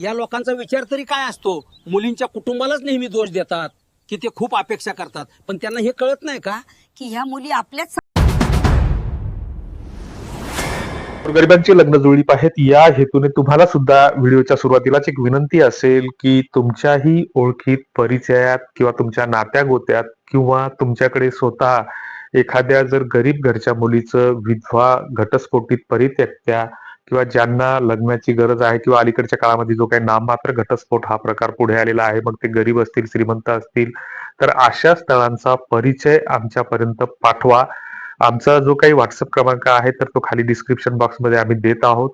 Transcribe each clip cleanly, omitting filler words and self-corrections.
या लोकांचा विचार तरी काय असतो? मुलींच्या कुटुंबालाच नेहमी दोष देतात की ते खूप अपेक्षा करतात, पण त्यांना हे कळत नाही का की ह्या मुली आपल्याच गरिबांची लग्न जुळली पाहिजेत या हेतूने तुम्हाला सुद्धा व्हिडिओच्या सुरुवातीलाच एक विनंती असेल की तुमच्याही ओळखीत, परिचयात किंवा तुमच्या नात्या गोत्यात किंवा तुमच्याकडे स्वतः एखाद्या जर गरीब घरच्या मुलीचं विधवा, घटस्फोटित परित्यक्त्या किंवा ज्यांना लग्नाची गरज आहे किंवा अलीकडच्या काळामध्ये जो काही नाममात्र घटस्फोट हा प्रकार पुढे आलेला आहे, मग ते गरीब असतील, श्रीमंत असतील, तर अशा स्थळांचा परिचय आमच्यापर्यंत पाठवा. आमचा जो काही व्हॉट्सअप क्रमांक आहे तर तो खाली डिस्क्रिप्शन बॉक्समध्ये आम्ही देत आहोत.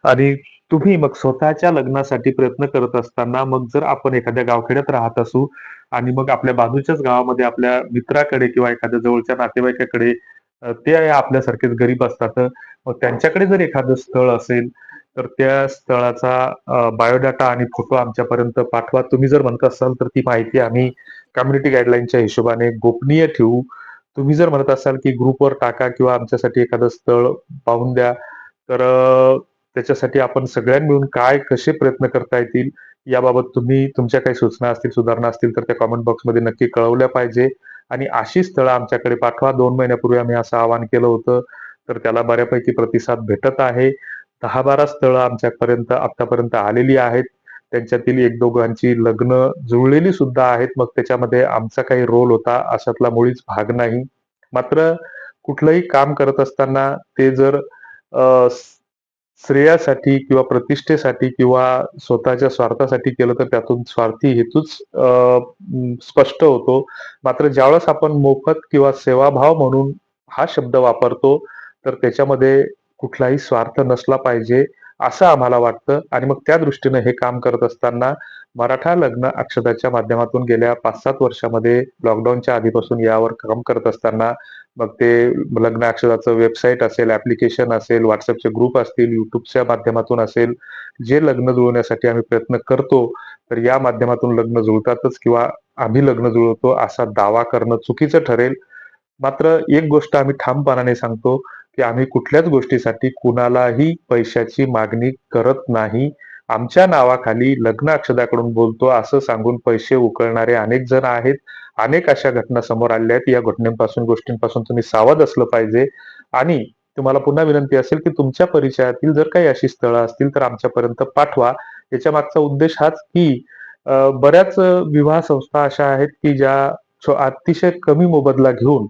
आणि तुम्ही मग स्वतःच्या लग्नासाठी प्रयत्न करत असताना मग जर आपण एखाद्या गावखेड्यात राहत असू आणि मग आपल्या बाजूच्याच गावामध्ये आपल्या मित्राकडे किंवा एखाद्या जवळच्या नातेवाईकाकडे ते आपल्यासारखेच गरीब असतात, मग त्यांच्याकडे जर एखादं स्थळ असेल तर त्या स्थळाचा बायोडाटा आणि फोटो आमच्यापर्यंत पाठवा. तुम्ही जर म्हणत असाल तर ती माहिती आम्ही कम्युनिटी गाईडलाईनच्या हिशोबाने गोपनीय ठेवू. तुम्ही जर म्हणत असाल की ग्रुपवर टाका किंवा आमच्यासाठी एखादं स्थळ पाहून द्या, तर त्याच्यासाठी आपण सगळ्यांनी मिळून काय कसे प्रयत्न करता येतील याबाबत तुम्ही तुमच्या काही सूचना असतील, सुधारणा असतील तर त्या कमेंट बॉक्समध्ये नक्की कळवल्या पाहिजे. आणि अशी स्थळं आमच्याकडे पाठवा. 2 महिन्यापूर्वी आम्ही असं आवाहन केलं होतं, तर त्याला बऱ्यापैकी प्रतिसाद भेटत आहे. 10-12 स्थळं आमच्यापर्यंत आतापर्यंत आलेली आहेत. त्यांच्यातील 1-2घांची लग्न जुळलेली सुद्धा आहेत. मग त्याच्यामध्ये आमचा काही रोल होता अशातला मुळीच भाग नाही. मात्र कुठलंही काम करत असताना ते जर श्रेयासाठी किंवा प्रतिष्ठेसाठी किंवा स्वतःच्या स्वार्थासाठी केलं तर त्यातून स्वार्थी हेतूच स्पष्ट होतो. मात्र ज्यावेळेस आपण मोफत किंवा सेवाभाव म्हणून हा शब्द वापरतो, तर त्याच्यामध्ये कुठलाही स्वार्थ नसला पाहिजे असं आम्हाला वाटतं. आणि मग त्या दृष्टीने हे काम करत असताना मराठा लग्न अक्षदाच्या माध्यमातून गेल्या 5-7 वर्षामध्ये लॉकडाऊनच्या आधीपासून यावर काम करत असताना मग ते लग्न अक्षदाचं वेबसाईट असेल, ऍप्लिकेशन असेल, व्हॉट्सअपचे ग्रुप असतील, युट्यूबच्या माध्यमातून असेल, जे लग्न जुळवण्यासाठी आम्ही प्रयत्न करतो, तर या माध्यमातून लग्न जुळतातच किंवा आम्ही लग्न जुळवतो असा दावा करणं चुकीचं ठरेल. मात्र एक गोष्ट आम्ही ठामपणाने सांगतो की आम्ही कुठल्याच गोष्टीसाठी कुणालाही पैशाची मागणी करत नाही. आमच्या नावाखाली लग्न अक्षदाकडून बोलतो असं सांगून पैसे उकळणारे अनेक जण आहेत. अनेक अशा घटना समोर आल्या आहेत. या घटनेपासून, गोष्टींपासून तुम्ही सावध असलं पाहिजे. आणि तुम्हाला पुन्हा विनंती असेल की तुमच्या परिचयातील जर काही अशी स्थळं असतील तर आमच्यापर्यंत पाठवा. याच्या मागचा उद्देश हाच की बऱ्याच विवाह संस्था अशा आहेत की ज्या अतिशय कमी मोबदला घेऊन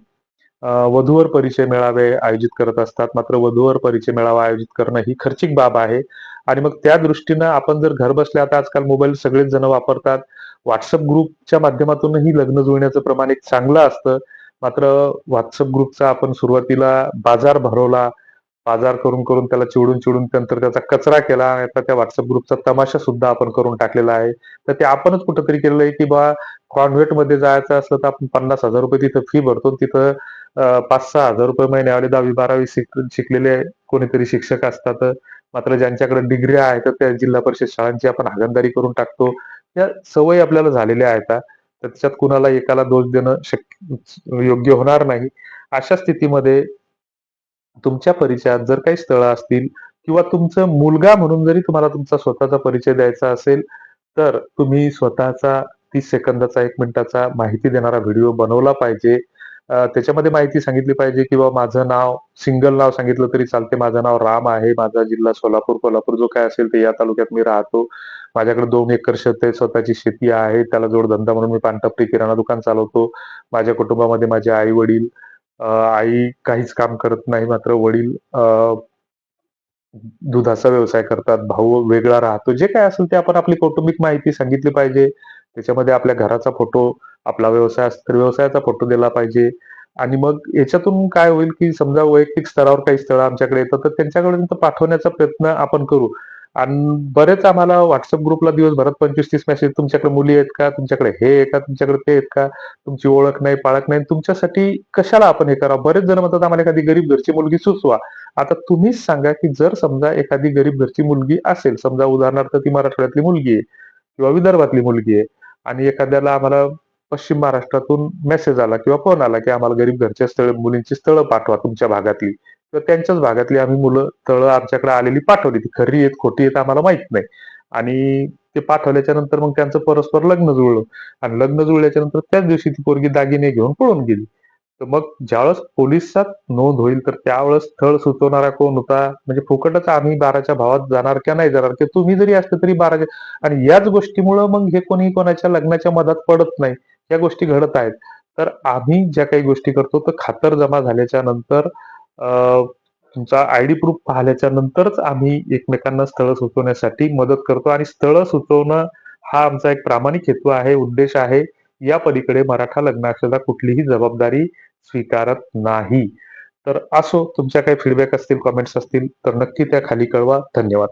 वधूवर परिचय मेळावे आयोजित करत असतात. मात्र वधूवर परिचय मेळावा आयोजित करणं ही खर्चिक बाब आहे. आणि मग त्या दृष्टीनं आपण जर घर बसल्या, आता आजकाल मोबाईल सगळेच जण वापरतात, व्हॉट्सअप ग्रुपच्या माध्यमातूनही लग्न जुळण्याचं प्रमाण एक चांगलं असतं. मात्र व्हॉट्सअप ग्रुपचा आपण सुरुवातीला बाजार भरवला, बाजार करून करून त्याला चिडून चिडून नंतर त्याचा कचरा केला. आता त्या व्हॉट्सअप ग्रुपचा तमाशा सुद्धा आपण करून टाकलेला आहे. तर ते आपणच कुठंतरी केलेलं आहे की बा कॉन्व्हेंटमध्ये जायचं असलं तर आपण ₹50,000 तिथं फी भरतो. तिथं 5-6 हजार रुपये महिन्यावाले 10वी-12वी शिकलेले कोणीतरी शिक्षक असतात. मात्र ज्यांच्याकडे डिग्र्या आहेत तर त्या जिल्हा परिषद शाळांची आपण हागणदारी करून टाकतो. या सवयी आपल्याला झालेल्या आहेत. तर त्याच्यात कुणाला एकाला दोष देणं योग्य होणार नाही. अशा स्थितीमध्ये तुमच्या परिचयात जर काही स्थळं असतील किंवा तुमचं मुलगा म्हणून जरी तुम्हाला तुमचा स्वतःचा परिचय द्यायचा असेल, तर तुम्ही स्वतःचा 30 सेकंदाचा, 1 मिनिटाचा माहिती देणारा व्हिडिओ बनवला पाहिजे. त्याच्यामध्ये माहिती सांगितली पाहिजे की बाबा माझं नाव, सिंगल नाव सांगितलं तरी चालते. माझं नाव राम आहे. माझा जिल्हा सोलापूर, कोल्हापूर जो काय असेल ते या तालुक्यात मी राहतो. माझ्याकडे 2 एकर शेत आहे, स्वतःची शेती आहे. त्याला जोडधंदा म्हणून मी पानटपरी किराणा दुकान चालवतो. माझ्या कुटुंबामध्ये माझे आई-वडील, आई काहीच काम करत नाही. मात्र वडील दुधाचा व्यवसाय करतात. भाऊ वेगळा राहतो. जे काही असेल ते आपण आपली कौटुंबिक माहिती सांगितली पाहिजे. त्याच्यामध्ये आपल्या घराचा फोटो, आपला व्यवसाय असेल तर व्यवसायाचा फोटो दिला पाहिजे. आणि मग याच्यातून काय होईल की समजा वैयक्तिक स्तरावर काही स्थळं आमच्याकडे येतात तर त्यांच्यापर्यंत पाठवण्याचा प्रयत्न आपण करू. आणि बरेच आम्हाला व्हॉट्सअप ग्रुपला दिवसभरात 25-30 मेसेज, तुमच्याकडे मुली आहेत का? तुमच्याकडे हे आहे का? तुमच्याकडे ते आहेत का? तुमची ओळख नाही, पाळख नाही. तुमच्यासाठी कशाला आपण हे करावं? बरेच जण म्हणतात आम्हाला एखादी गरीब घरची मुलगी सुचवा. आता तुम्हीच सांगा की जर समजा एखादी गरीब घरची मुलगी असेल, समजा उदाहरणार्थ ती मराठवाड्यातली मुलगी आहे किंवा विदर्भातली मुलगी आहे आणि एखाद्याला आम्हाला पश्चिम महाराष्ट्रातून मेसेज आला किंवा फोन आला की आम्हाला गरीब घरच्या मुलींची स्थळं पाठवा तुमच्या भागातली, तर त्यांच्याच भागातली आम्ही मुलं स्थळं आमच्याकडे आलेली पाठवली. ती खरी आहेत, खोटी आहेत आम्हाला माहित नाही. आणि ते पाठवल्याच्या नंतर मग त्यांचं परस्पर लग्न जुळलं आणि लग्न जुळल्याच्या नंतर त्याच दिवशी ती पोरगी दागिने घेऊन पळून गेली. तर मग ज्यावेळेस पोलिसात नोंद होईल तर त्यावेळेस स्थळ सुचवणारा कोण होता? म्हणजे फुकटच आम्ही 12च्या भावात जाणार का नाही जाणार, की तुम्ही जरी असले तरी 12च्या. आणि याच गोष्टीमुळं मग हे कोणी कोणाच्या लग्नाच्या मधात पडत नाही. या गोष्टी घडत आहेत. तर आम्ही ज्या काही गोष्टी करतो तर खातरजमा झाल्याच्या नंतर तुमचा आयडी प्रूफ पाहिल्याच्या नंतरच आम्ही एकमेकांना स्थळं सुचवण्यासाठी मदत करतो आणि स्थळं सुचवणं हा आमचा एक प्रामाणिक हेतू आहे, उद्देश आहे. या पलीकडे मराठा लग्नाक्षदा कुठलीही जबाबदारी स्वीकारत नाही. तर असो, तुमच्या काही फीडबॅक असतील, कमेंट्स असतील तर नक्की त्या खाली कळवा. धन्यवाद.